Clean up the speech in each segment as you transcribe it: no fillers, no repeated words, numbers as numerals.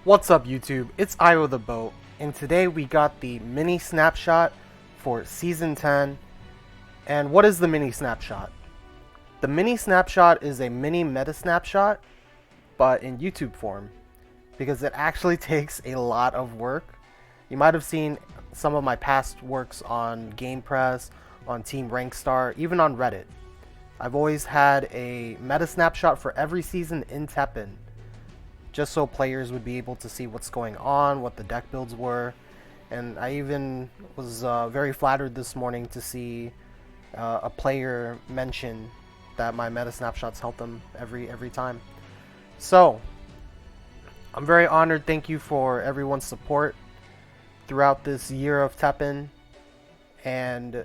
What's up YouTube, it's Io the Boat, and today we got the mini snapshot for Season 10. And what is the mini snapshot? The mini snapshot is a mini meta snapshot, but in YouTube form, because it actually takes a lot of work. You might have seen some of my past works on Game Press, on Team Rank Star, even on Reddit. I've always had a meta snapshot for every season in TEPPEN, just so players would be able to see what's going on, what the deck builds were. And I even was very flattered this morning to see a player mention that my meta snapshots help them every time. So I'm very honored. Thank you for everyone's support throughout this year of TEPPEN. And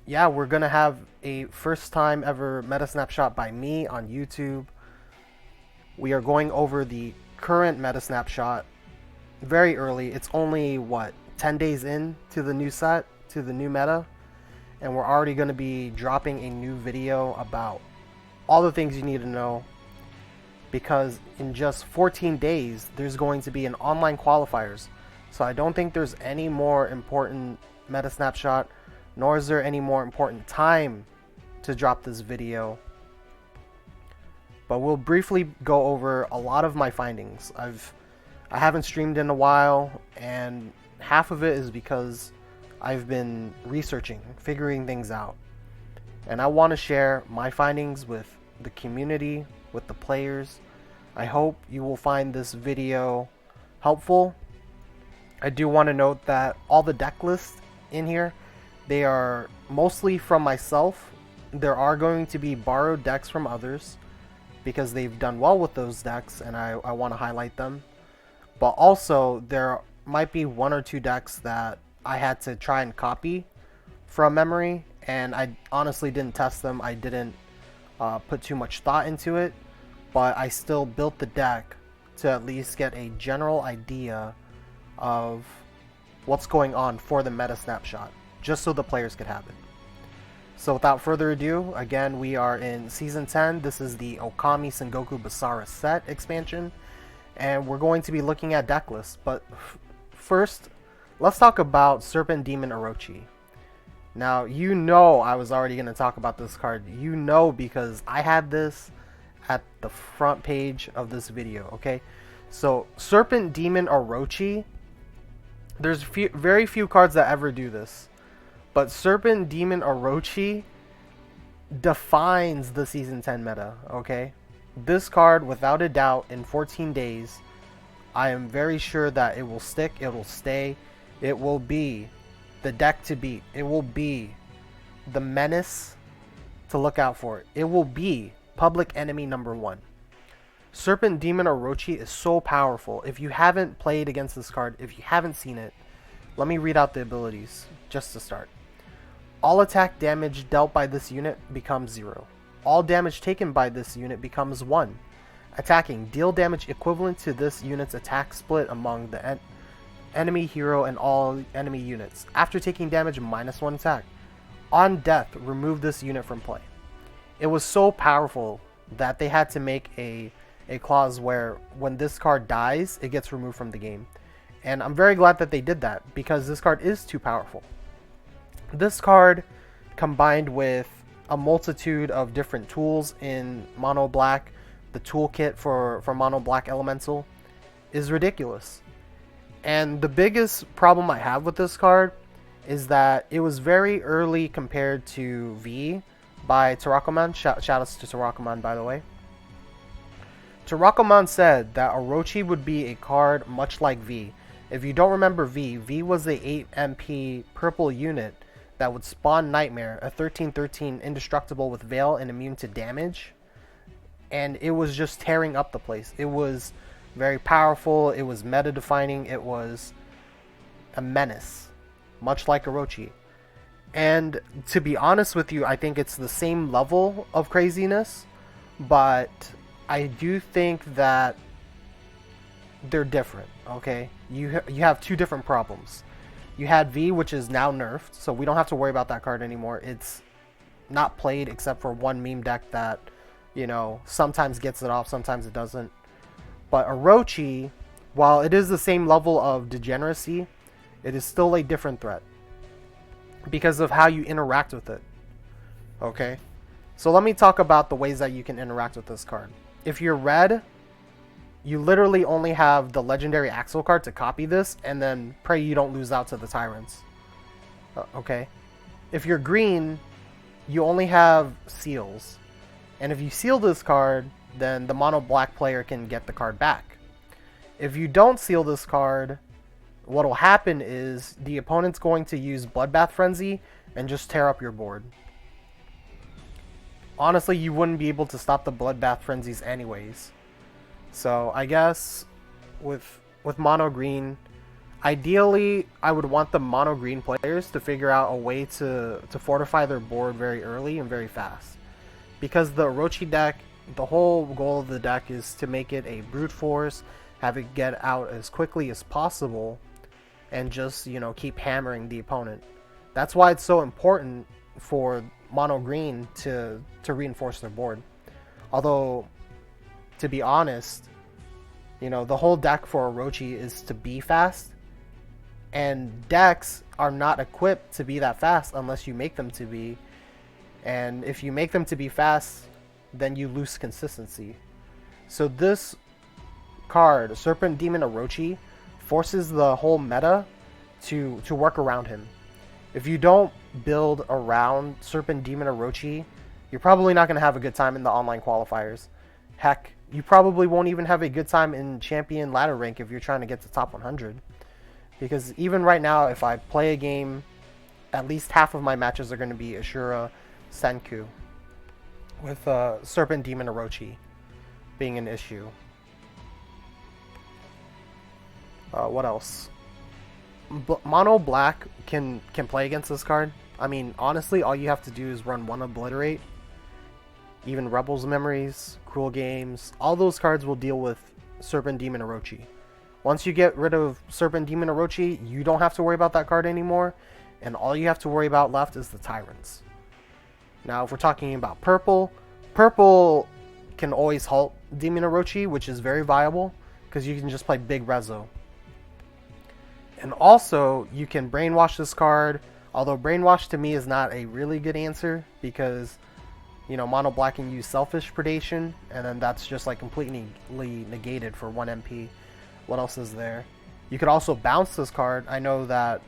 yeah, we're gonna have a first time ever meta snapshot by me on YouTube. We are going over the current meta snapshot very early. It's only, 10 days in to the new set, to the new meta. And we're already going to be dropping a new video about all the things you need to know. Because in just 14 days, there's going to be an online qualifiers. So I don't think there's any more important meta snapshot, nor is there any more important time to drop this video. But we'll briefly go over a lot of my findings. I haven't streamed in a while, and half of it is because I've been researching, figuring things out. And I want to share my findings with the community, with the players. I hope you will find this video helpful. I do want to note that all the deck lists in here, they are mostly from myself. There are going to be borrowed decks from others, because they've done well with those decks, and I want to highlight them. But also, there might be one or two decks that I had to try and copy from memory, and I honestly didn't test them. I didn't put too much thought into it, but I still built the deck to at least get a general idea of what's going on for the meta snapshot, just so the players could have it. So without further ado, again, we are in Season 10. This is the Okami Sengoku Basara set expansion. And we're going to be looking at deck lists. But first, let's talk about Serpent Demon Orochi. Now, you know I was already going to talk about this card. You know, because I had this at the front page of this video, okay? So, Serpent Demon Orochi, there's very few cards that ever do this. But Serpent Demon Orochi defines the Season 10 meta, okay? This card, without a doubt, in 14 days, I am very sure that it will stick, it will stay, it will be the deck to beat, it will be the menace to look out for, it will be public enemy number 1. Serpent Demon Orochi is so powerful. If you haven't played against this card, if you haven't seen it, let me read out the abilities just to start. All attack damage dealt by this unit becomes 0. All damage taken by this unit becomes 1. Attacking, deal damage equivalent to this unit's attack split among the enemy hero and all enemy units. After taking damage, -1 attack. On death, remove this unit from play. It was so powerful that they had to make a clause where when this card dies, it gets removed from the game. And I'm very glad that they did that, because this card is too powerful. This card, combined with a multitude of different tools in Mono Black, the toolkit for Mono Black Elemental, is ridiculous. And the biggest problem I have with this card is that it was very early compared to V by Tarakoman. Shoutouts to Tarakoman, by the way. Tarakoman said that Orochi would be a card much like V. If you don't remember V was a 8 MP purple unit that would spawn Nightmare, a 13/13 indestructible with Veil and immune to damage. And it was just tearing up the place. It was very powerful, it was meta defining, it was a menace, much like Orochi. And to be honest with you, I think it's the same level of craziness, but I do think that they're different, okay? You have two different problems. You had V, which is now nerfed, so we don't have to worry about that card anymore. It's not played except for one meme deck that, you know, sometimes gets it off, sometimes it doesn't. But Orochi while it is the same level of degeneracy, it is still a different threat because of how you interact with it. Okay? So let me talk about the ways that you can interact with this card. If you're red, you literally only have the legendary Axel card to copy this, and then pray you don't lose out to the Tyrants. Okay? If you're green, you only have seals. And if you seal this card, then the mono black player can get the card back. If you don't seal this card, what will happen is the opponent's going to use Bloodbath Frenzy and just tear up your board. Honestly, you wouldn't be able to stop the Bloodbath Frenzies anyways. So I guess with mono green, ideally I would want the mono green players to figure out a way to fortify their board very early and very fast. Because the Orochi deck, the whole goal of the deck is to make it a brute force, have it get out as quickly as possible, and just, you know, keep hammering the opponent. That's why it's so important for mono green to reinforce their board. Although, to be honest, you know, the whole deck for Orochi is to be fast, and decks are not equipped to be that fast unless you make them to be. And if you make them to be fast, then you lose consistency. So this card, Serpent Demon Orochi, forces the whole meta to work around him. If you don't build around Serpent Demon Orochi, you're probably not going to have a good time in the online qualifiers. Heck, you probably won't even have a good time in champion ladder rank if you're trying to get to top 100. Because even right now, if I play a game, at least half of my matches are going to be Ashura Senku, with Serpent Demon Orochi being an issue. What else? Mono Black can play against this card. I mean, honestly, all you have to do is run one Obliterate. Even Rebels Memories, Cruel Games, all those cards will deal with Serpent Demon Orochi. Once you get rid of Serpent Demon Orochi, you don't have to worry about that card anymore, and all you have to worry about left is the Tyrants. Now, if we're talking about purple, purple can always halt Demon Orochi, which is very viable, because you can just play big Rezo. And also, you can Brainwash this card, although Brainwash to me is not a really good answer, because, you know, Mono Black can use Selfish Predation, and then that's just like completely negated for 1 MP. What else is there? You could also bounce this card. I know that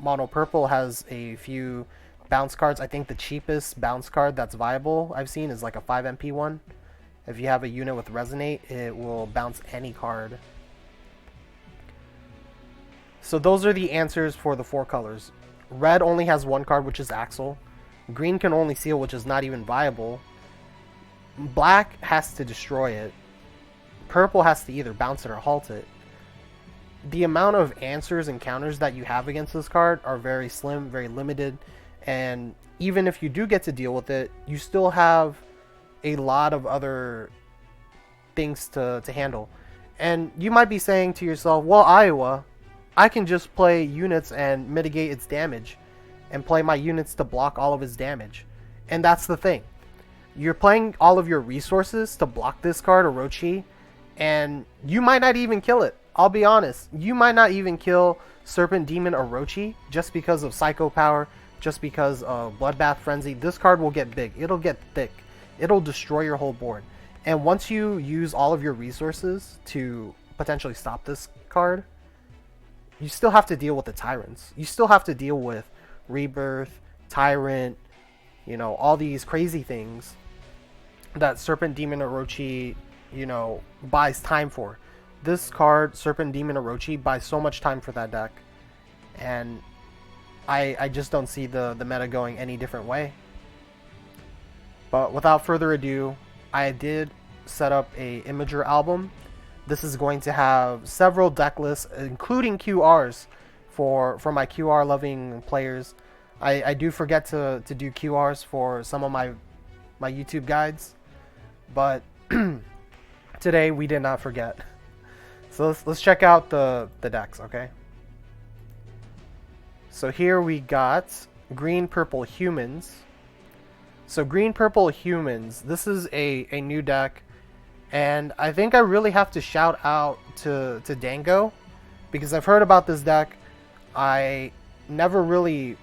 Mono Purple has a few bounce cards. I think the cheapest bounce card that's viable I've seen is like a 5 MP one. If you have a unit with Resonate, it will bounce any card. So those are the answers for the 4 colors. Red only has 1 card, which is Axel. Green can only seal, which is not even viable. Black has to destroy it. Purple has to either bounce it or halt it. The amount of answers and counters that you have against this card are very slim, very limited, and even if you do get to deal with it, you still have a lot of other things to handle. And you might be saying to yourself, well, Iowa, I can just play units and mitigate its damage, and play my units to block all of its damage. And that's the thing. You're playing all of your resources to block this card, Orochi, and you might not even kill it. I'll be honest. You might not even kill Serpent Demon Orochi just because of Psycho Power, just because of Bloodbath Frenzy. This card will get big. It'll get thick. It'll destroy your whole board. And once you use all of your resources to potentially stop this card, you still have to deal with the Tyrants. You still have to deal with Rebirth, Tyrant, you know, all these crazy things that Serpent Demon Orochi, you know, buys time for. This card, Serpent Demon Orochi, buys so much time for that deck. And I just don't see the meta going any different way. But without further ado, I did set up a Imager album. This is going to have several deck lists, including QRs for my QR loving players. I do forget to do QRs for some of my YouTube guides, but today we did not forget. So let's check out the decks, okay? So here we got Green Purple Humans. So Green Purple Humans, this is a new deck. And I think I really have to shout out to Dango, because I've heard about this deck. I never really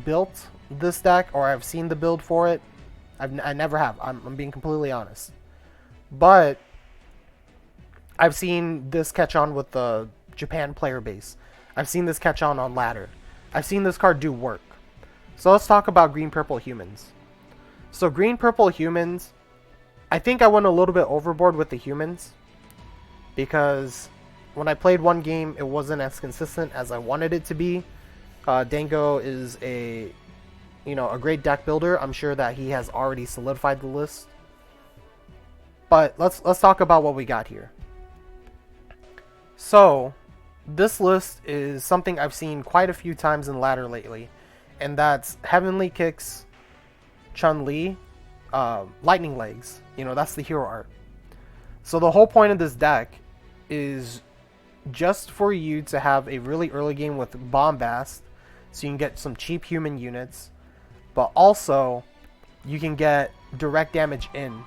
built this deck, or I've seen the build for it. I never have. I'm being completely honest. But I've seen this catch on with the Japan player base. I've seen this catch on ladder. I've seen this card do work. So let's talk about green-purple humans. So green-purple humans, I think I went a little bit overboard with the humans, because when I played one game, it wasn't as consistent as I wanted it to be. Dango is a great deck builder. I'm sure that he has already solidified the list. But let's talk about what we got here. So this list is something I've seen quite a few times in ladder lately, and that's Heavenly Kicks, Chun-Li, Lightning Legs. That's the hero art. So the whole point of this deck is just for you to have a really early game with Bombast, so you can get some cheap human units, but also you can get direct damage in.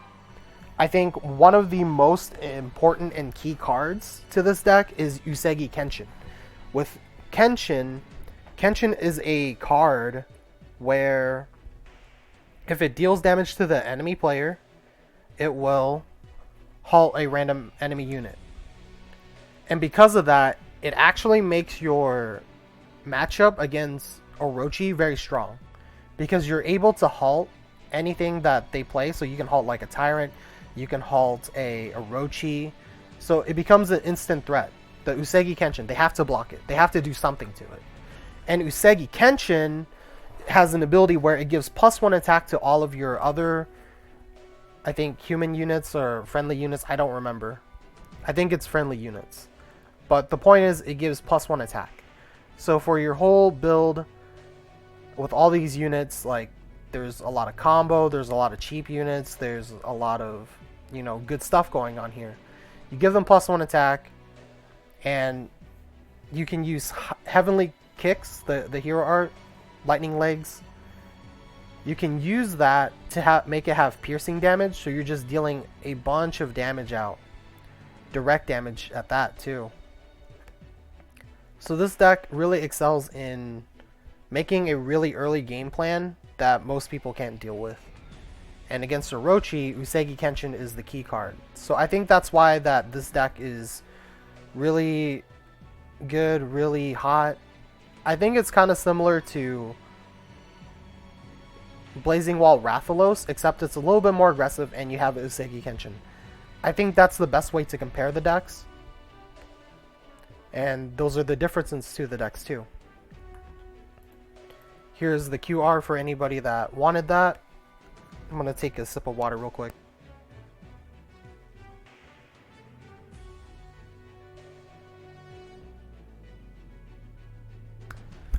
I think one of the most important and key cards to this deck is Usagi Kenshin. With Kenshin is a card where if it deals damage to the enemy player, it will halt a random enemy unit. And because of that, it actually makes your matchup against Orochi very strong, because you're able to halt anything that they play. So you can halt like a Tyrant, you can halt a Orochi, so it becomes an instant threat. The Usagi Kenshin, they have to block it, they have to do something to it. And Usagi Kenshin has an ability where it gives +1 attack to all of your other, I think, human units or friendly units. I don't remember. I think it's friendly units. But the point is, it gives +1 attack. So for your whole build with all these units, like, there's a lot of combo, there's a lot of cheap units, there's a lot of, good stuff going on here. You give them +1 attack, and you can use Heavenly Kicks, the hero art, Lightning Legs. You can use that to make it have piercing damage, so you're just dealing a bunch of damage out. Direct damage at that, too. So this deck really excels in making a really early game plan that most people can't deal with. And against Orochi, Usagi Kenshin is the key card. So I think that's why that this deck is really good, really hot. I think it's kind of similar to Blazing Wall Rathalos, except it's a little bit more aggressive and you have Usagi Kenshin. I think that's the best way to compare the decks. And those are the differences to the decks too. Here's the QR for anybody that wanted that. I'm going to take a sip of water real quick.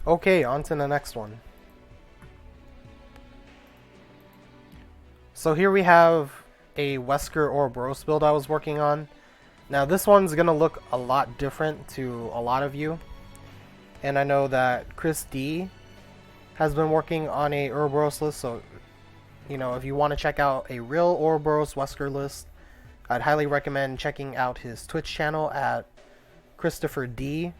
Okay, on to the next one. So here we have a Wesker Ouroboros build I was working on. Now this one's going to look a lot different to a lot of you. And I know that Chris D has been working on a Ouroboros list, so if you want to check out a real Ouroboros Wesker list, I'd highly recommend checking out his Twitch channel at Christopher_D.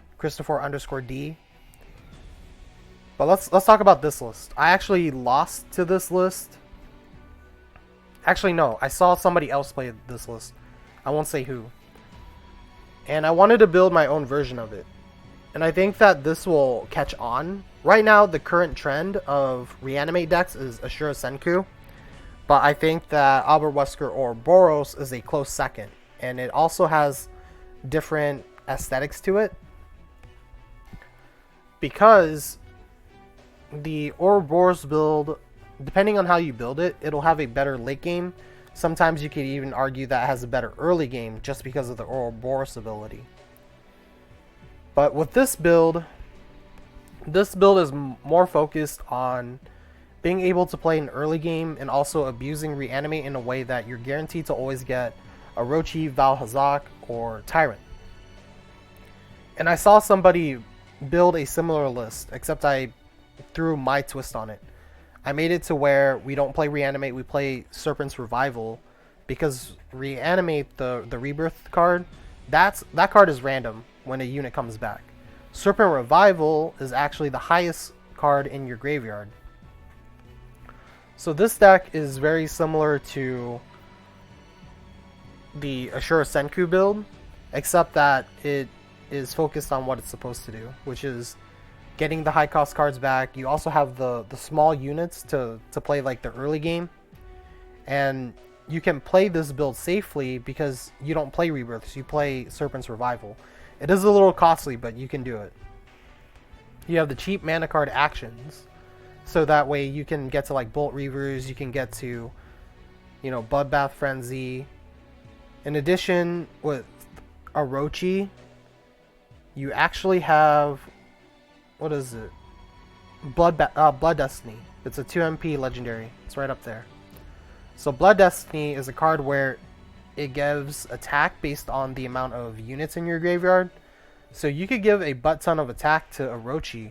But let's talk about this list. I actually lost to this list. Actually, no, I saw somebody else play this list. I won't say who. And I wanted to build my own version of it. And I think that this will catch on. Right now, the current trend of reanimate decks is Ashura Senku. But I think that Albert Wesker Ouroboros is a close second. And it also has different aesthetics to it. Because the Ouroboros build, depending on how you build it, it'll have a better late game. Sometimes you could even argue that it has a better early game just because of the Ouroboros ability. But with this build is more focused on being able to play an early game and also abusing reanimate in a way that you're guaranteed to always get Orochi, Valhazak, or Tyrant. And I saw somebody build a similar list, except I threw my twist on it. I made it to where we don't play reanimate, we play Serpent's Revival because reanimate the rebirth card, that card is random when a unit comes back. Serpent Revival is actually the highest card in your graveyard. So this deck is very similar to the Ashura Senku build, except that it is focused on what it's supposed to do, which is getting the high cost cards back. You also have the small units to play like the early game, and you can play this build safely because you don't play Rebirths, you play Serpent's Revival. It is a little costly, but you can do it. You have the cheap mana card actions, so that way you can get to like Bolt Reavers, you can get to, you know, Bloodbath Frenzy. In addition, with Orochi, you actually have, what is it? Blood Destiny. It's a 2 MP legendary. It's right up there. So Blood Destiny is a card where it gives attack based on the amount of units in your graveyard. So you could give a butt ton of attack to Orochi,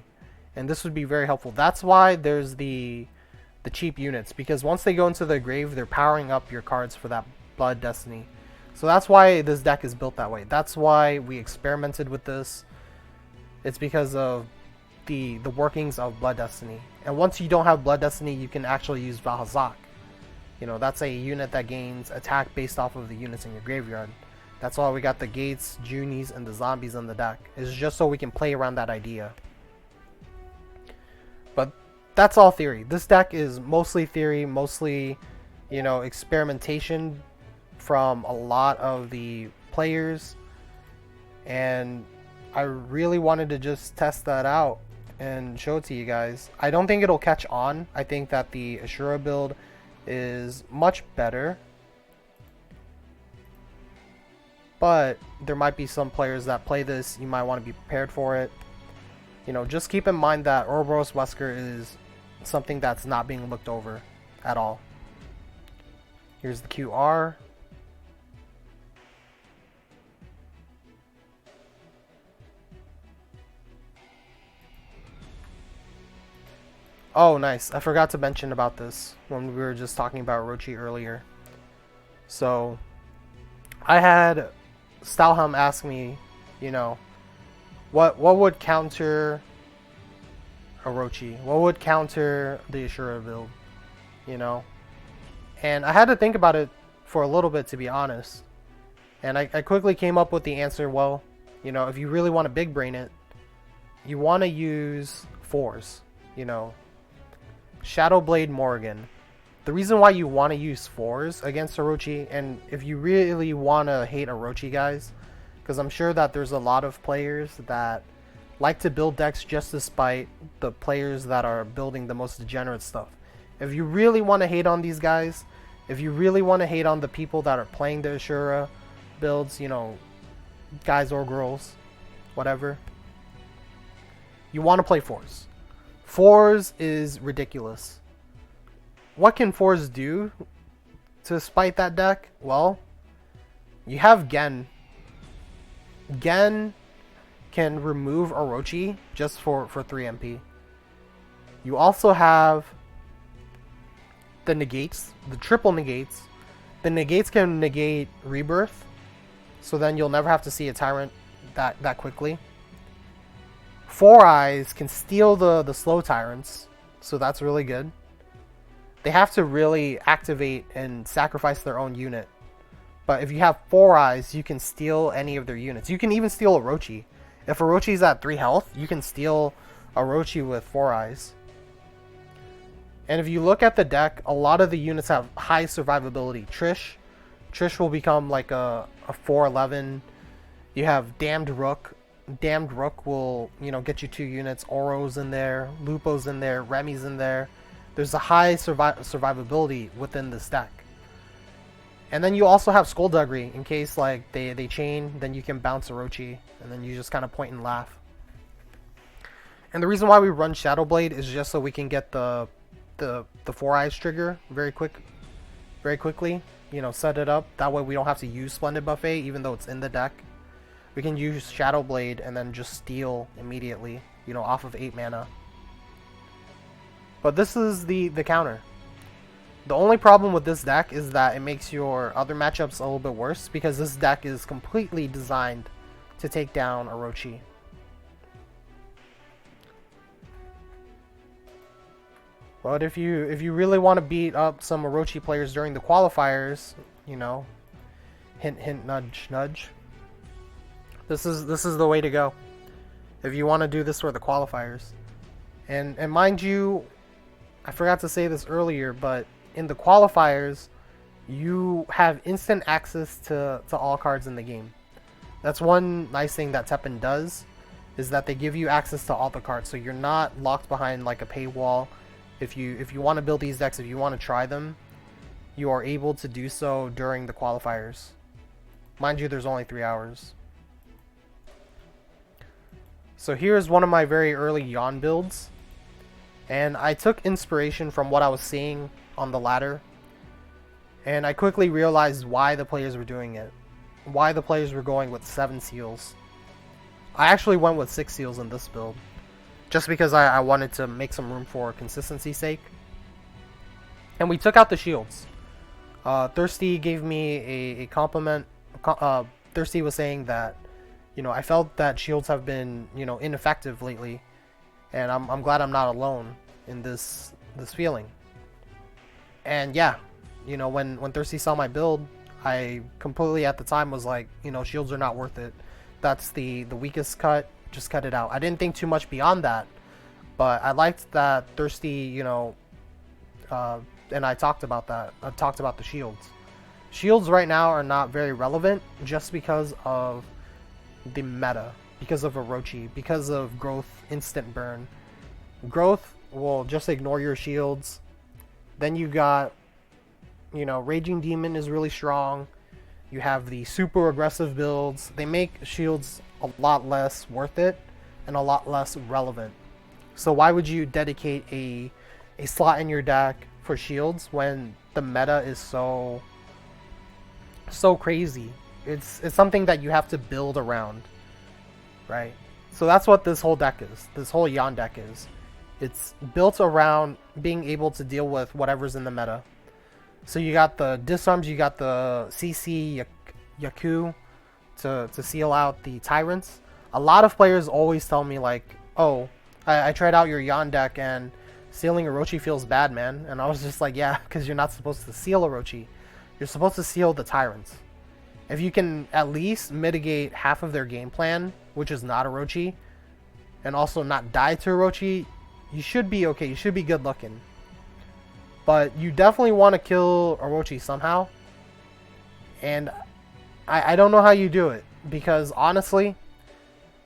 and this would be very helpful. That's why there's the cheap units, because once they go into the grave, they're powering up your cards for that Blood Destiny. So that's why this deck is built that way. That's why we experimented with this. It's because of the workings of Blood Destiny. And once you don't have Blood Destiny, you can actually use Valhazak. You know, that's a unit that gains attack based off of the units in your graveyard. That's why we got the Gates, Junies, and the Zombies in the deck. It's just so we can play around that idea. But that's all theory. This deck is mostly theory, mostly, you know, experimentation from a lot of the players. And I really wanted to just test that out and show it to you guys. I don't think it'll catch on. I think that the Ashura build is much better, but there might be some players that play this. You might want to be prepared for it. You know, just keep in mind that Ouroboros Wesker is something that's not being looked over at all. Here's the QR. Oh, nice. I forgot to mention about this when we were just talking about Orochi earlier. So, I had Stalhelm ask me, you know, what would counter Orochi? What would counter the Ashura build? You know? And I had to think about it for a little bit, to be honest. And I quickly came up with the answer, well, you know, if you really want to big brain it, you want to use 4s, you know. Shadowblade Morrigan. The reason why you want to use 4s against Orochi, and if you really want to hate Orochi, guys, because I'm sure that there's a lot of players that like to build decks just to spite the players that are building the most degenerate stuff. If you really want to hate on these guys, if you really want to hate on the people that are playing the Ashura builds, you know, guys or girls, whatever, you want to play 4s. 4s is ridiculous. What can 4s do to spite that deck? Well, you have Gen. Gen can remove Orochi just for 3 MP. You also have the negates, the triple negates. The negates can negate Rebirth, so then you'll never have to see a Tyrant that quickly. 4 Eyes can steal the slow Tyrants, so that's really good. They have to really activate and sacrifice their own unit. But if you have 4 Eyes, you can steal any of their units. You can even steal Orochi. If Orochi's at 3 health, you can steal Orochi with 4 Eyes. And if you look at the deck, a lot of the units have high survivability. Trish will become like a 4/11. You have Damned Rook. Damned Rook will, you know, get you 2 units. Oro's in there, Lupo's in there, Remy's in there. There's a high survivability within this deck. And then you also have Skullduggery in case like they chain, then you can bounce Orochi, and then you just kind of point and laugh. And the reason why we run Shadowblade is just so we can get the 4 Eyes trigger very quickly. You know, set it up. That way we don't have to use Splendid Buffet even though it's in the deck. We can use Shadowblade and then just steal immediately, you know, off of 8 mana. But this is the counter. The only problem with this deck is that it makes your other matchups a little bit worse, because this deck is completely designed to take down Orochi. But if you really want to beat up some Orochi players during the qualifiers, you know, hint hint nudge nudge, this is the way to go. If you want to do this for the qualifiers. And mind you, I forgot to say this earlier, but in the qualifiers, you have instant access to all cards in the game. That's one nice thing that TEPPEN does, is that they give you access to all the cards, so you're not locked behind like a paywall. If you want to build these decks, if you want to try them, you are able to do so during the qualifiers. Mind you, there's only 3 hours. So here's one of my very early Yawn builds. And I took inspiration from what I was seeing on the ladder. And I quickly realized why the players were doing it. Why the players were going with 7 seals. I actually went with 6 seals in this build. Just because I wanted to make some room for consistency's sake. And we took out the shields. Thirsty gave me a compliment. Thirsty was saying that, you know, I felt that shields have been, you know, ineffective lately. And I'm glad I'm not alone in this feeling. And yeah, you know, when Thirsty saw my build, I completely at the time was like, you know, shields are not worth it. That's the weakest cut. Just cut it out. I didn't think too much beyond that, but I liked that Thirsty, you know, and I talked about that. I talked about the shields. Shields right now are not very relevant just because of the meta, because of Orochi, because of Growth instant burn. Growth will just ignore your shields. Then you got, you know, Raging Demon is really strong. You have the super aggressive builds. They make shields a lot less worth it and a lot less relevant. So why would you dedicate a slot in your deck for shields when the meta is so crazy? It's something that you have to build around, right? So that's what this whole deck is. This whole Yawn deck is. It's built around being able to deal with whatever's in the meta. So you got the disarms, you got the CC Yaku to seal out the tyrants. A lot of players always tell me like, oh, I tried out your Yawn deck and sealing Orochi feels bad, man. And I was just like, yeah, because you're not supposed to seal Orochi. You're supposed to seal the tyrants. If you can at least mitigate half of their game plan, which is not Orochi, and also not die to Orochi, you should be okay. You should be good looking. But you definitely want to kill Orochi somehow. And I don't know how you do it. Because honestly,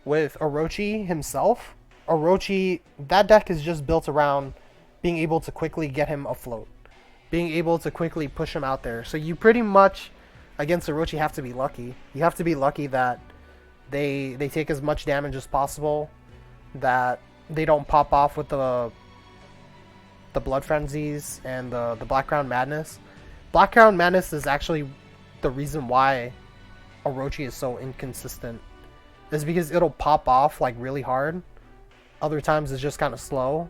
with Orochi himself, that deck is just built around being able to quickly get him afloat. Being able to quickly push him out there. So you pretty much, against Orochi, have to be lucky. You have to be lucky that they take as much damage as possible. That they don't pop off with the Blood Frenzies and the Black Crown Madness. Black Crown Madness is actually the reason why Orochi is so inconsistent. Is because it'll pop off like really hard. Other times it's just kind of slow.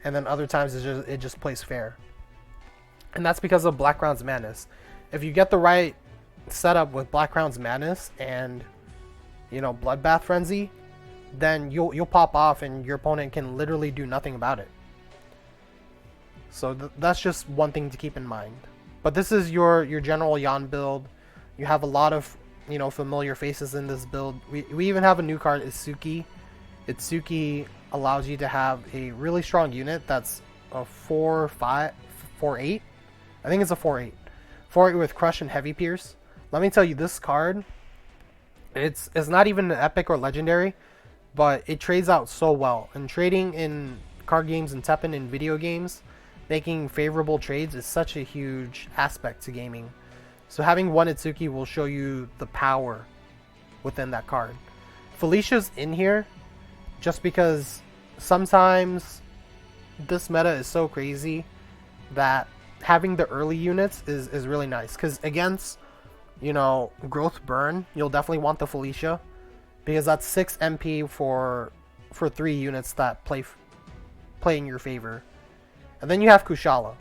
And then other times it just plays fair. And that's because of Black Crown's Madness. If you get the right setup with Black Crown's Madness and, you know, Bloodbath Frenzy, then you'll pop off and your opponent can literally do nothing about it. So that's just one thing to keep in mind. But this is your general Yawn build. You have a lot of, you know, familiar faces in this build. We even have a new card, Itsuki. Itsuki allows you to have a really strong unit that's a 4-8. I think it's a 4-8. 4-8 with Crush and Heavy Pierce. Let me tell you, this card, it's not even an epic or legendary, but it trades out so well. And trading in card games and TEPPEN in video games, making favorable trades is such a huge aspect to gaming. So having one Itsuki will show you the power within that card. Felicia's in here just because sometimes this meta is so crazy that having the early units is really nice. Because against, you know, Growth Burn, you'll definitely want the Felicia. Because that's 6 MP for 3 units that play in your favor. And then you have Kushala.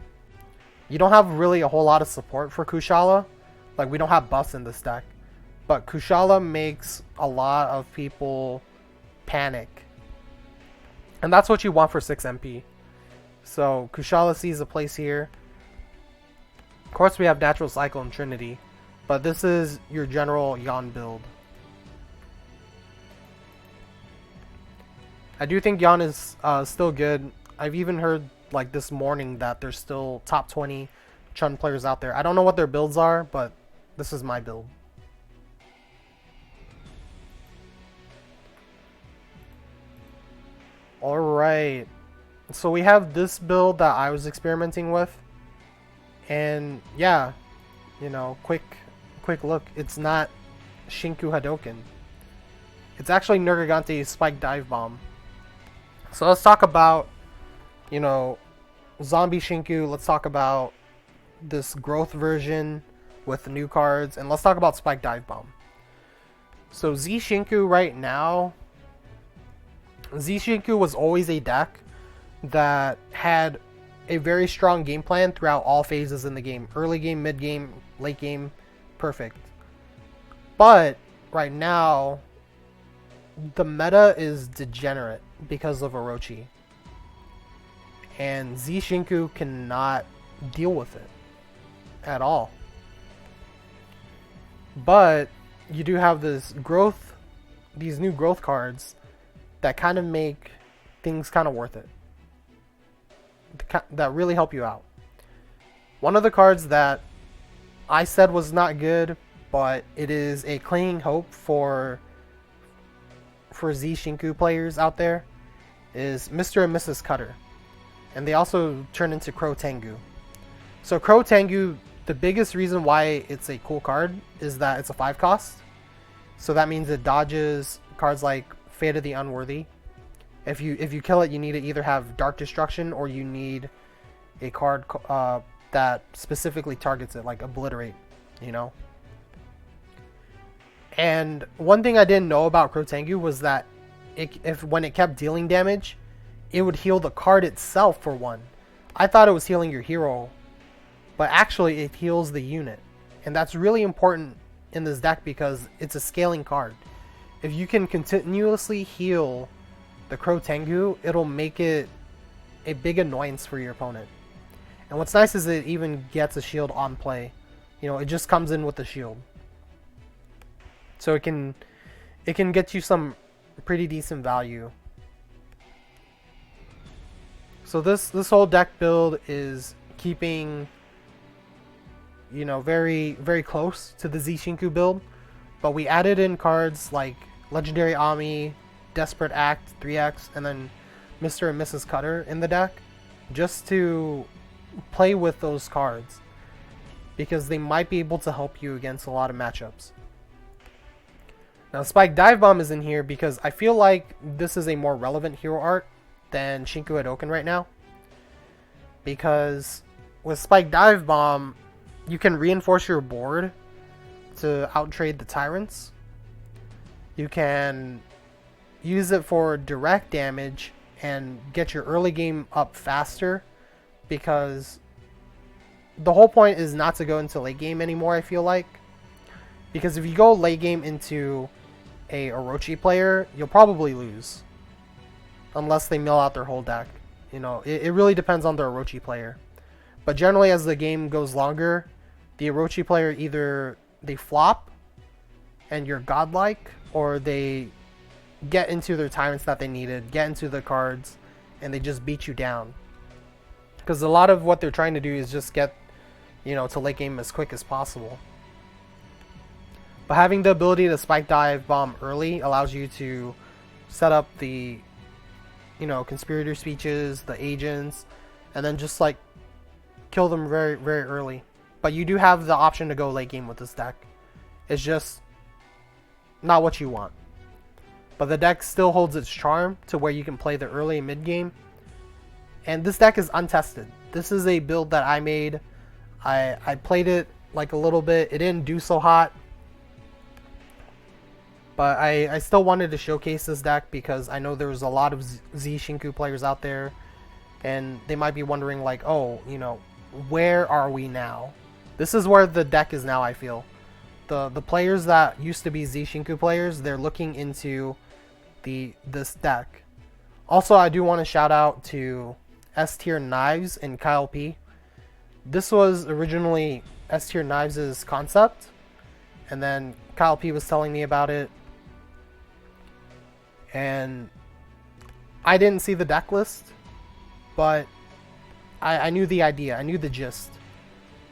You don't have really a whole lot of support for Kushala. Like, we don't have buffs in this deck. But Kushala makes a lot of people panic. And that's what you want for 6 MP. So, Kushala sees a place here. Of course, we have Natural Cycle and Trinity. But this is your general Yon build. I do think Yon is still good. I've even heard like this morning that there's still top 20 Chun players out there. I don't know what their builds are, but this is my build. Alright, so we have this build that I was experimenting with, and yeah, you know, quick look, it's not Shinku Hadoken. It's actually Nergigante's Spike Dive Bomb. So let's talk about, you know, Zombie Shinku. Let's talk about this growth version with the new cards, and let's talk about Spike Dive Bomb. So Z Shinku right now, Z Shinku was always a deck that had a very strong game plan throughout all phases in the game. Early game, mid game, late game, perfect. But right now, the meta is degenerate because of Orochi. And Z Shinku cannot deal with it at all. But you do have this growth, these new growth cards that kind of make things kind of worth it. That really help you out. One of the cards that I said was not good, but it is a clinging hope for Z Shinku players out there, is Mr. and Mrs. Cutter. And they also turn into Crow Tengu. So Crow Tengu, the biggest reason why it's a cool card is that it's a 5 cost. So that means it dodges cards like Fate of the Unworthy. If you kill it, you need to either have Dark Destruction or you need a card that specifically targets it, like Obliterate, you know? And one thing I didn't know about Crow Tengu was that when it kept dealing damage, it would heal the card itself for 1. I thought it was healing your hero, but actually it heals the unit. And that's really important in this deck because it's a scaling card. If you can continuously heal the Crow Tengu, it'll make it a big annoyance for your opponent. And what's nice is it even gets a shield on play. You know, it just comes in with the shield. So it can get you some pretty decent value. So this whole deck build is keeping, you know, very very close to the Z Shinku build, but we added in cards like Legendary Ami, Desperate Act 3x, and then Mr. and Mrs. Cutter in the deck, just to play with those cards, because they might be able to help you against a lot of matchups. Now Spike Dive Bomb is in here because I feel like this is a more relevant hero art than Shinku Hadoken right now. Because with Spike Dive Bomb, you can reinforce your board to outtrade the Tyrants. You can use it for direct damage and get your early game up faster, because the whole point is not to go into late game anymore, I feel like. Because if you go late game into a Orochi player, you'll probably lose. Unless they mill out their whole deck. You know, it really depends on the Orochi player. But generally, as the game goes longer, the Orochi player either they flop and you're godlike, or they get into their Tyrants that they needed, get into the cards, and they just beat you down. Because a lot of what they're trying to do is just get, you know, to late game as quick as possible. But having the ability to Spike Dive Bomb early allows you to set up the, you know, conspirator speeches, the agents, and then just like kill them very very early. But you do have the option to go late game with this deck. It's just not what you want. But the deck still holds its charm to where you can play the early and mid game. And this deck is untested. This is a build that I made. I played it like a little bit. It didn't do so hot. But I still wanted to showcase this deck because I know there's a lot of Z Shinku players out there. And they might be wondering like, oh, you know, where are we now? This is where the deck is now, I feel. The players that used to be Zishinku players, they're looking into this deck. Also, I do want to shout out to S tier Knives and Kyle P. This was originally S tier Knives' concept, and then Kyle P was telling me about it, and I didn't see the deck list, but I knew the idea, I knew the gist.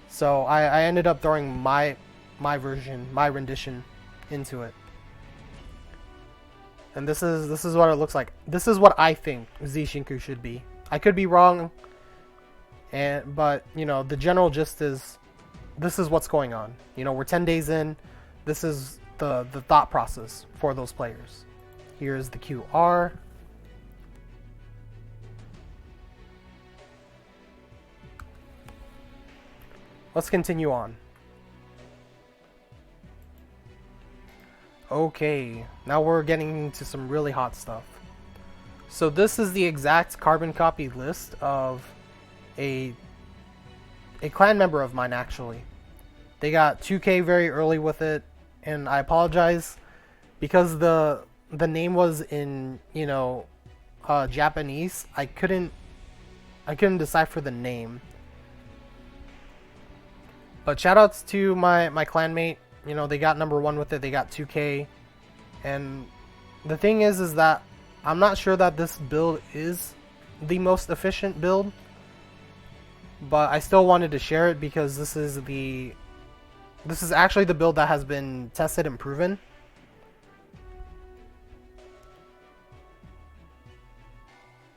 So I ended up throwing my version, my rendition into it. And this is what it looks like. This is what I think Zishinku should be. I could be wrong, but you know, the general gist is this is what's going on. You know, we're 10 days in. This is the thought process for those players. Here's the QR. Let's continue on. Okay, now we're getting into some really hot stuff. So this is the exact carbon copy list of a clan member of mine, actually. They got 2K very early with it, and I apologize because the name was in, you know, Japanese. I couldn't decipher the name. But shoutouts to my clanmate. You know, they got number 1 with it. They got 2K. And the thing is that I'm not sure that this build is the most efficient build. But I still wanted to share it because this is actually the build that has been tested and proven.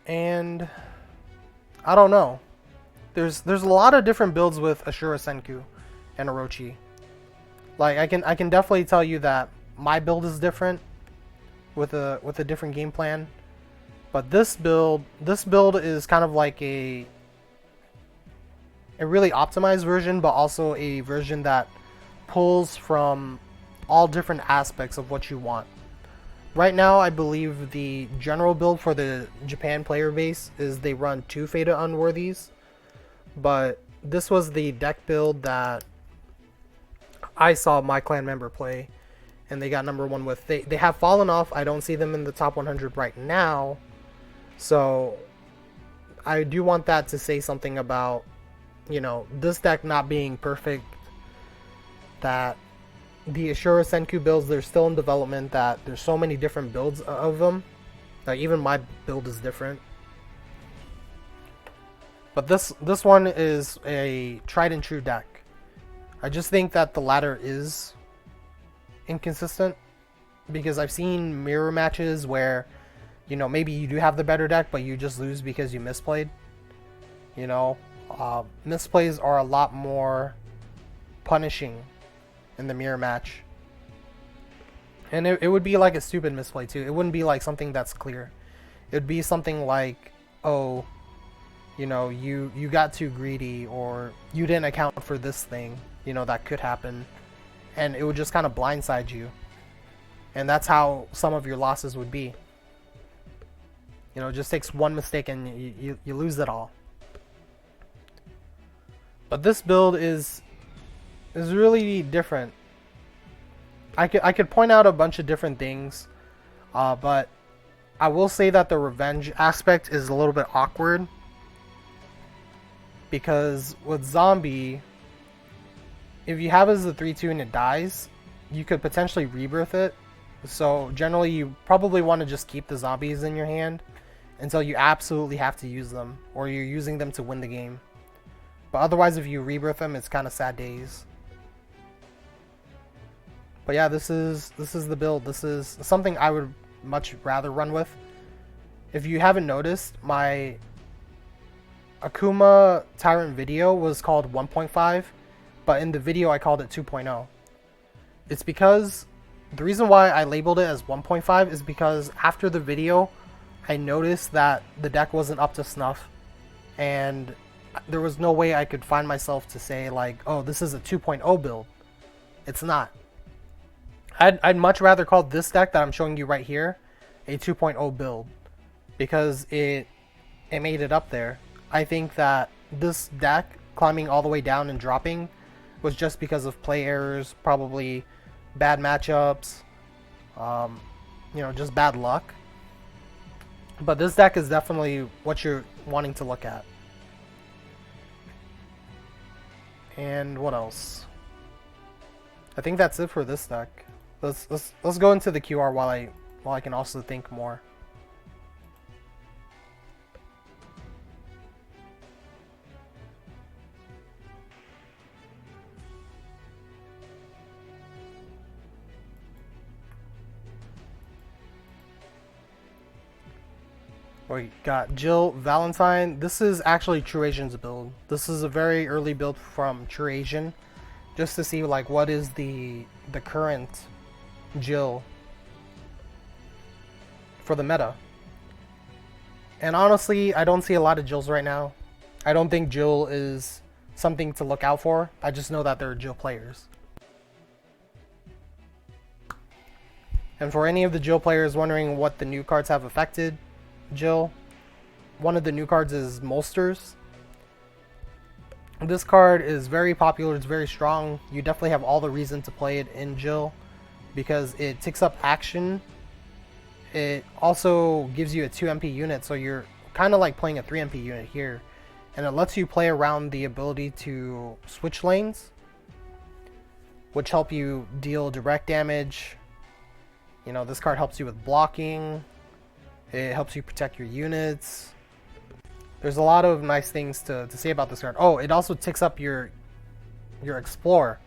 And I don't know. There's a lot of different builds with Ashura Senku and Orochi. Like I can definitely tell you that my build is different with a different game plan. But this build is kind of like a really optimized version, but also a version that pulls from all different aspects of what you want. Right now, I believe the general build for the Japan player base is they run 2 Fata Unworthies, but this was the deck build that I saw my clan member play, and they got number 1 with. They have fallen off. I don't see them in the top 100 right now, so I do want that to say something about, you know, this deck not being perfect, that the Ashura Senku builds, they're still in development, that there's so many different builds of them. Like, even my build is different. But this one is a tried and true deck. I just think that the ladder is inconsistent, because I've seen mirror matches where, you know, maybe you do have the better deck, but you just lose because you misplayed. You know, misplays are a lot more punishing in the mirror match. And it would be like a stupid misplay too. It wouldn't be like something that's clear. It would be something like, oh, you know, you got too greedy, or you didn't account for this thing, you know, that could happen. And it would just kind of blindside you. And that's how some of your losses would be. You know, it just takes one mistake and you lose it all. But this build is really different. I could point out a bunch of different things, but I will say that the revenge aspect is a little bit awkward, because with zombie, if you have it as a 3/2 and it dies, you could potentially rebirth it. So generally you probably want to just keep the zombies in your hand until you absolutely have to use them, or you're using them to win the game. But otherwise, if you rebirth them, it's kind of sad days. But yeah, this is the build. This is something I would much rather run with. If you haven't noticed, my Akuma Tyrant video was called 1.5, but in the video I called it 2.0. It's because the reason why I labeled it as 1.5 is because after the video I noticed that the deck wasn't up to snuff, and there was no way I could find myself to say like, oh, this is a 2.0 build. It's not. I'd much rather call this deck that I'm showing you right here a 2.0 build, because it made it up there. I think that this deck climbing all the way down and dropping was just because of play errors, probably bad matchups, just bad luck. But this deck is definitely what you're wanting to look at. And what else? I think that's it for this deck. Let's go into the QR while I can also think more. We got Jill Valentine. This is actually True Asian's build. This is a very early build from True Asian, just to see like what is the current Jill for the meta. And honestly, I don't see a lot of Jills right now. I don't think Jill is something to look out for. I just know that there are Jill players. And for any of the Jill players wondering what the new cards have affected Jill, one of the new cards is Molsters. This card is very popular, it's very strong. You definitely have all the reason to play it in Jill because it ticks up action. It also gives you a 2 MP unit, so you're kind of like playing a 3 MP unit here. And it lets you play around the ability to switch lanes, which help you deal direct damage. You know, this card helps you with blocking. It helps you protect your units. There's a lot of nice things to say about this card. Oh, it also ticks up your explore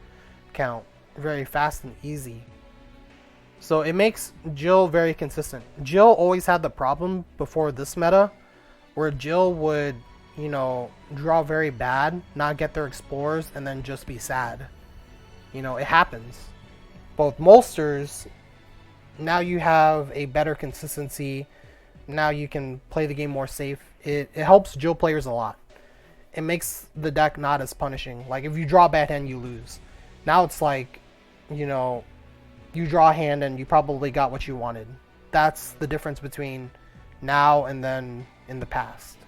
count very fast and easy. So it makes Jill very consistent. Jill always had the problem before this meta where Jill would, draw very bad, not get their explorers, and then just be sad. It happens. Both Molsters, now you have a better consistency. Now you can play the game more safe. It helps Jill players a lot. It makes the deck not as punishing. Like if you draw a bad hand, you lose. Now it's like, you draw a hand and you probably got what you wanted. That's the difference between now and then in the past.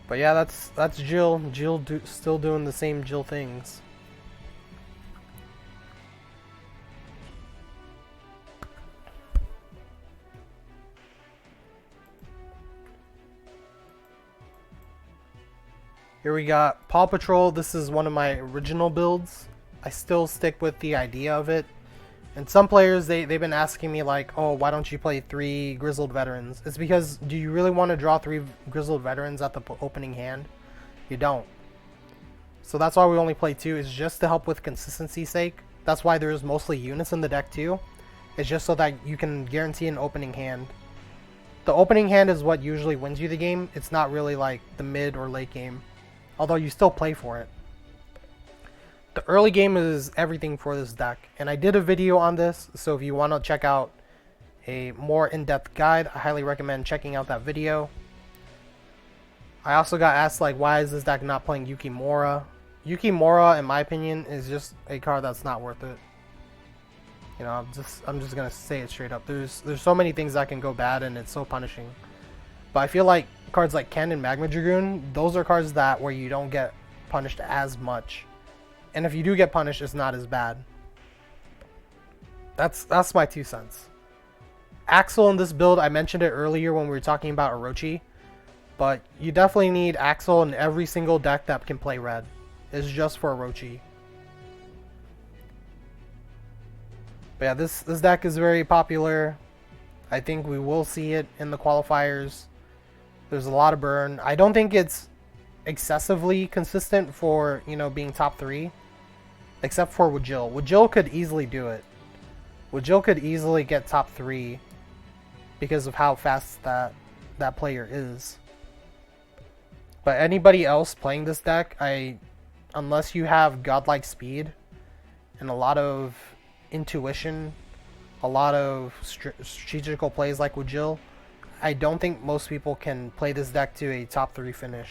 But yeah, that's Jill. Jill still doing the same Jill things. Here we got Paw Patrol. This is one of my original builds. I still stick with the idea of it. And some players, they've been asking me like, oh, why don't you play 3 Grizzled Veterans? It's because, do you really want to draw 3 Grizzled Veterans at the opening hand? You don't. So that's why we only play 2, is just to help with consistency's sake. That's why there's mostly units in the deck too. It's just so that you can guarantee an opening hand. The opening hand is what usually wins you the game. It's not really like the mid or late game. Although you still play for it. The early game is everything for this deck. And I did a video on this, so if you want to check out a more in-depth guide, I highly recommend checking out that video. I also got asked like, why is this deck not playing Yukimura? Yukimura, in my opinion, is just a card that's not worth it. I'm just gonna say it straight up. There's so many things that can go bad and it's so punishing. But I feel like cards like Ken and Magma Dragoon, those are cards where you don't get punished as much. And if you do get punished, it's not as bad. That's my 2 cents. Axel in this build, I mentioned it earlier when we were talking about Orochi. But you definitely need Axel in every single deck that can play red. It's just for Orochi. But yeah, this deck is very popular. I think we will see it in the qualifiers. There's a lot of burn. I don't think it's excessively consistent for, being top 3. Except for Wajil. Wajil could easily do it. Wajil could easily get top 3 because of how fast that player is. But anybody else playing this deck, unless you have godlike speed and a lot of intuition, a lot of strategical plays like Wajil, I don't think most people can play this deck to a top 3 finish.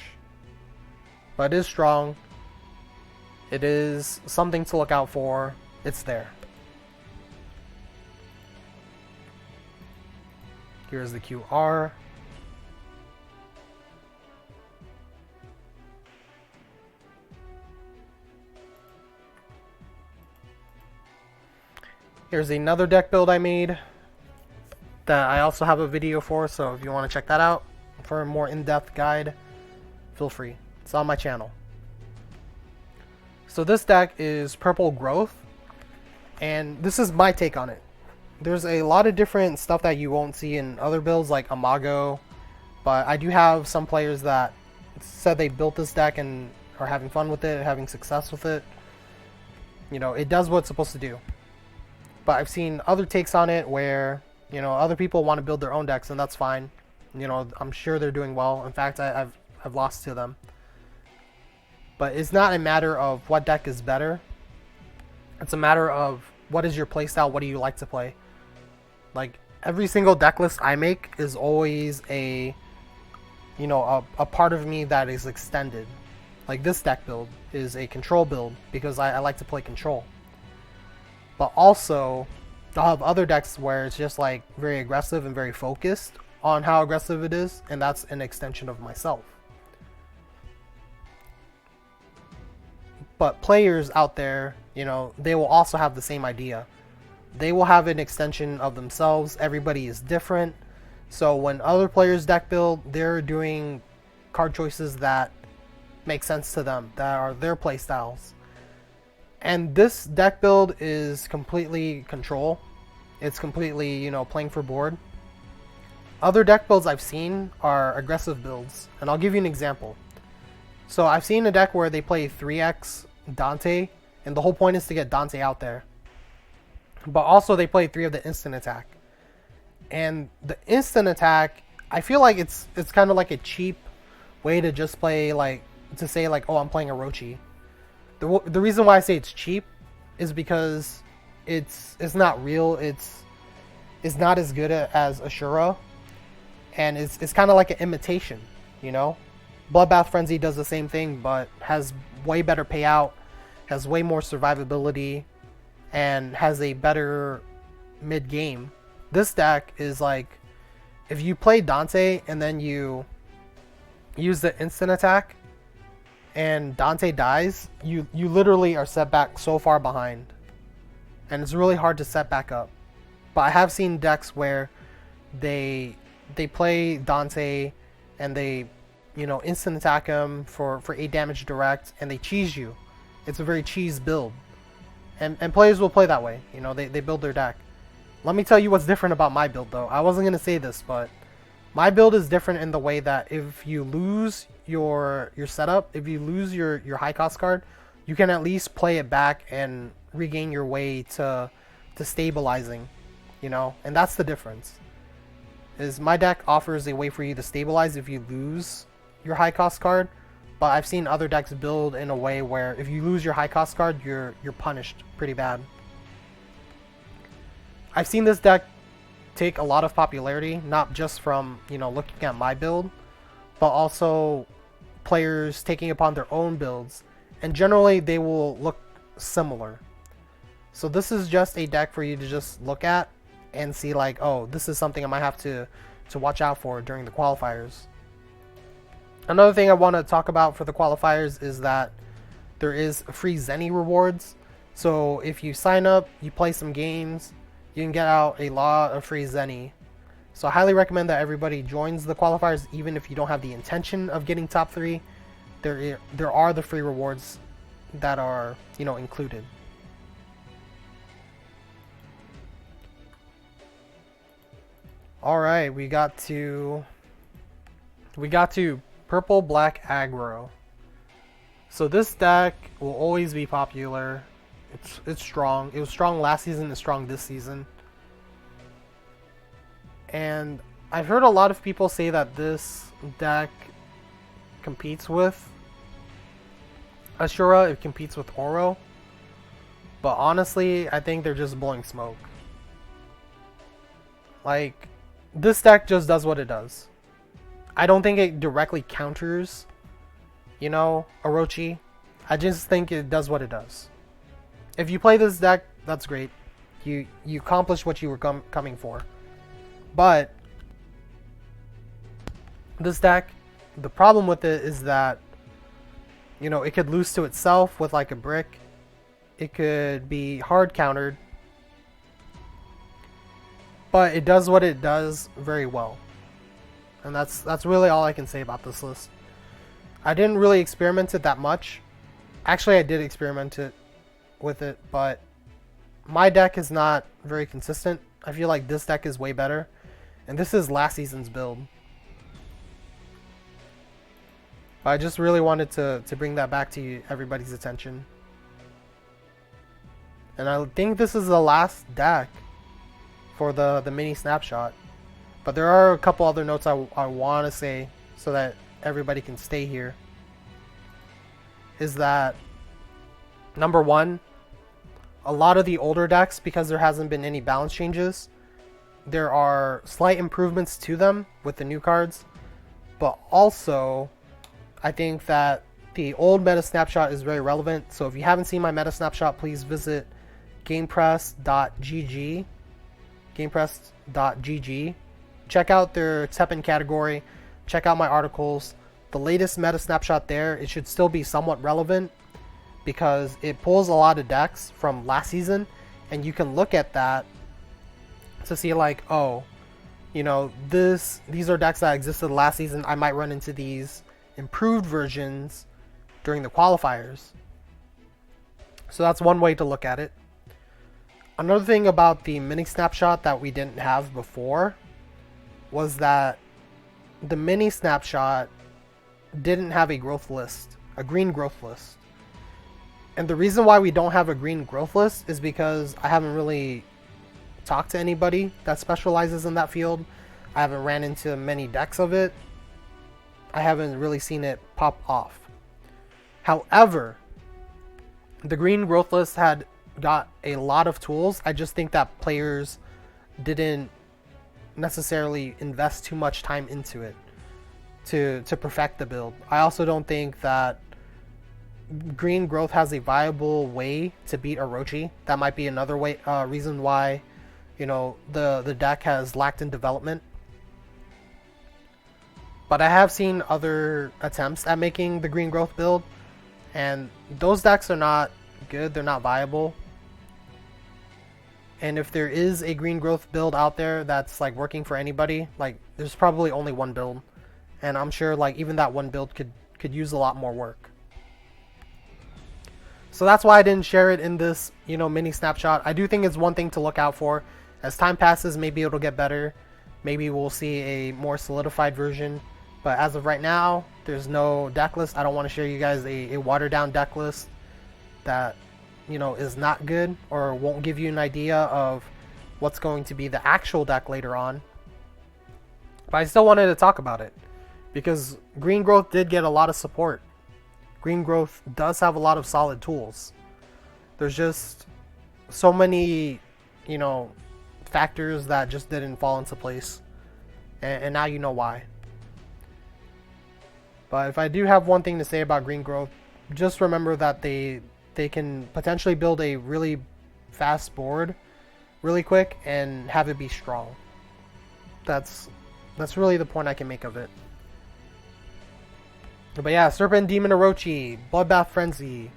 But it is strong. It is something to look out for. It's there. Here's the QR. Here's another deck build I made that I also have a video for, so if you want to check that out for a more in-depth guide, feel free. It's on my channel. So this deck is Purple Growth, and this is my take on it. There's a lot of different stuff that you won't see in other builds like Imago, but I do have some players that said they built this deck and are having fun with it, having success with it. You know, it does what it's supposed to do. But I've seen other takes on it where, you know, other people want to build their own decks, and that's fine. You know, I'm sure they're doing well. In fact, I've lost to them. But it's not a matter of what deck is better. It's a matter of what is your playstyle, what do you like to play. Like, every single deck list I make is always a, you know, a part of me that is extended. Like this deck build is a control build because I like to play control. But also, I'll have other decks where it's just like very aggressive and very focused on how aggressive it is, and that's an extension of myself. But players out there, you know, they will also have the same idea. They will have an extension of themselves. Everybody is different. So when other players deck build, they're doing card choices that make sense to them, that are their play styles. And this deck build is completely control. It's completely, you know, playing for board. Other deck builds I've seen are aggressive builds, and I'll give you an example. So I've seen a deck where they play 3x Dante, and the whole point is to get Dante out there. But also they play 3 of the instant attack. And the instant attack, I feel like it's kind of like a cheap way to just play, like, to say like, oh, I'm playing Orochi. The reason why I say it's cheap is because it's not real. It's not as good as Ashura, and it's kind of like an imitation, you know. Bloodbath Frenzy does the same thing, but has way better payout, has way more survivability, and has a better mid game. This deck is like, if you play Dante and then you use the instant attack and Dante dies, you literally are set back so far behind, and it's really hard to set back up. But I have seen decks where they play Dante and they, you know, instant attack him for 8 damage direct, and they cheese you. It's a very cheese build, and players will play that way. You know, they build their deck. Let me tell you what's different about my build, though. I wasn't gonna say this, but my build is different in the way that if you lose your setup, if you lose your high cost card, you can at least play it back and regain your way to stabilizing, you know. And that's the difference. Is my deck offers a way for you to stabilize if you lose your high cost card, but I've seen other decks build in a way where if you lose your high cost card, you're punished pretty bad. I've seen this deck take a lot of popularity, not just from, you know, looking at my build, but also players taking upon their own builds, and generally they will look similar. So this is just a deck for you to just look at and see like, oh, this is something I might have to watch out for during the qualifiers. Another thing I want to talk about for the qualifiers is that there is free Zenny rewards. So if you sign up, you play some games, you can get out a lot of free Zenny. So I highly recommend that everybody joins the qualifiers, even if you don't have the intention of getting top 3. There are the free rewards that are, you know, included. All right, we got to purple black aggro. So this deck will always be popular. It's strong. It was strong last season. It's strong this season. And I've heard a lot of people say that this deck competes with Ashura. It competes with Oro. But honestly, I think they're just blowing smoke. Like, this deck just does what it does. I don't think it directly counters, you know, Orochi. I just think it does what it does. If you play this deck, that's great. You accomplished what you were coming for. But this deck, the problem with it is that, you know, it could lose to itself with like a brick. It could be hard countered. but it does what it does very well. And that's really all I can say about this list. I didn't really experiment it that much. Actually, I did experiment it with it, but my deck is not very consistent. I feel like this deck is way better. And this is last season's build. But I just really wanted to bring that back to everybody's attention. And I think this is the last deck for the mini snapshot. But there are a couple other notes I want to say so that everybody can stay here. Is that, number one, a lot of the older decks, because there hasn't been any balance changes, there are slight improvements to them with the new cards. But also, I think that the old meta snapshot is very relevant. So if you haven't seen my meta snapshot, please visit gamepress.gg. Gamepress.gg. Check out their TEPPEN category. Check out my articles. The latest meta snapshot there, it should still be somewhat relevant because it pulls a lot of decks from last season, and you can look at that to see like, oh, you know, these are decks that existed last season. I might run into these improved versions during the qualifiers. So that's one way to look at it. Another thing about the mini snapshot that we didn't have before was that the mini snapshot didn't have a growth list, a green growth list. And the reason why we don't have a green growth list is because I haven't really talked to anybody that specializes in that field. I haven't ran into many decks of it. I haven't really seen it pop off. However, the green growth list had got a lot of tools. I just think that players didn't necessarily invest too much time into it to perfect the build. I also don't think that green growth has a viable way to beat Orochi. That might be another way reason why, you know, the deck has lacked in development. But I have seen other attempts at making the green growth build, and those decks are not good. They're not viable. And if there is a green growth build out there that's like working for anybody, like there's probably only one build, and I'm sure like even that one build could use a lot more work. So that's why I didn't share it in this, you know, mini snapshot. I do think it's one thing to look out for. As time passes, maybe it'll get better. Maybe we'll see a more solidified version. But as of right now, there's no deck list. I don't want to show you guys a watered down deck list that, you know, is not good or won't give you an idea of what's going to be the actual deck later on. But I still wanted to talk about it because green growth did get a lot of support. Green growth does have a lot of solid tools. There's just so many, you know, factors that just didn't fall into place, and now you know why. But if I do have one thing to say about green growth, just remember that they can potentially build a really fast board really quick and have it be strong. That's really the point I can make of it. But yeah, Serpent Demon Orochi, Bloodbath Frenzy,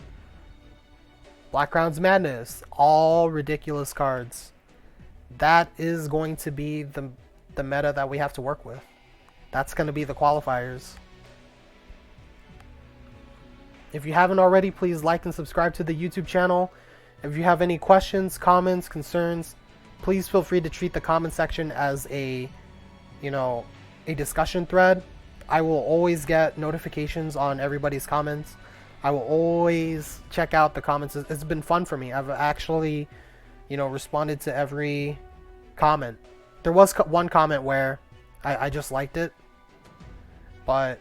Black Crown's Madness, all ridiculous cards. That is going to be the meta that we have to work with. That's going to be the qualifiers. If you haven't already, please like and subscribe to the YouTube channel. If you have any questions, comments, concerns, please feel free to treat the comment section as a, you know, a discussion thread. I will always get notifications on everybody's comments. I will always check out the comments. It's been fun for me. I've actually, you know, responded to every comment. There was one comment where I just liked it, but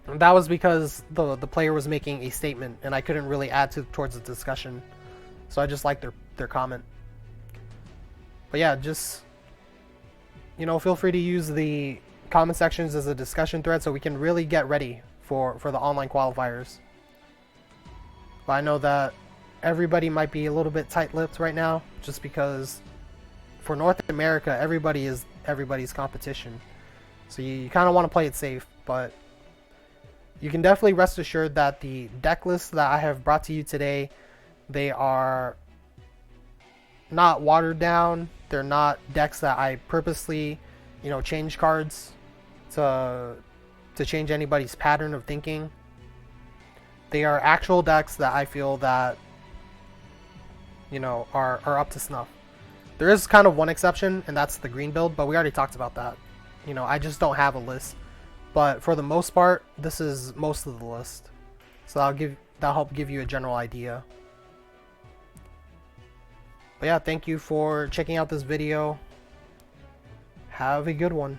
that was because the player was making a statement and I couldn't really add towards the discussion. So I just liked their comment. But yeah, just, you know, feel free to use the comment sections as a discussion thread so we can really get ready for the online qualifiers. But I know that everybody might be a little bit tight-lipped right now just because for North America, everybody is everybody's competition. So you kind of want to play it safe, but you can definitely rest assured that the deck lists that I have brought to you today, they are not watered down. They're not decks that I purposely, change cards to change anybody's pattern of thinking. They are actual decks that I feel that are up to snuff. There is kind of one exception, and that's the green build, but we already talked about that. I just don't have a list. But for the most part, this is most of the list. So that'll help give you a general idea. But yeah, thank you for checking out this video. Have a good one.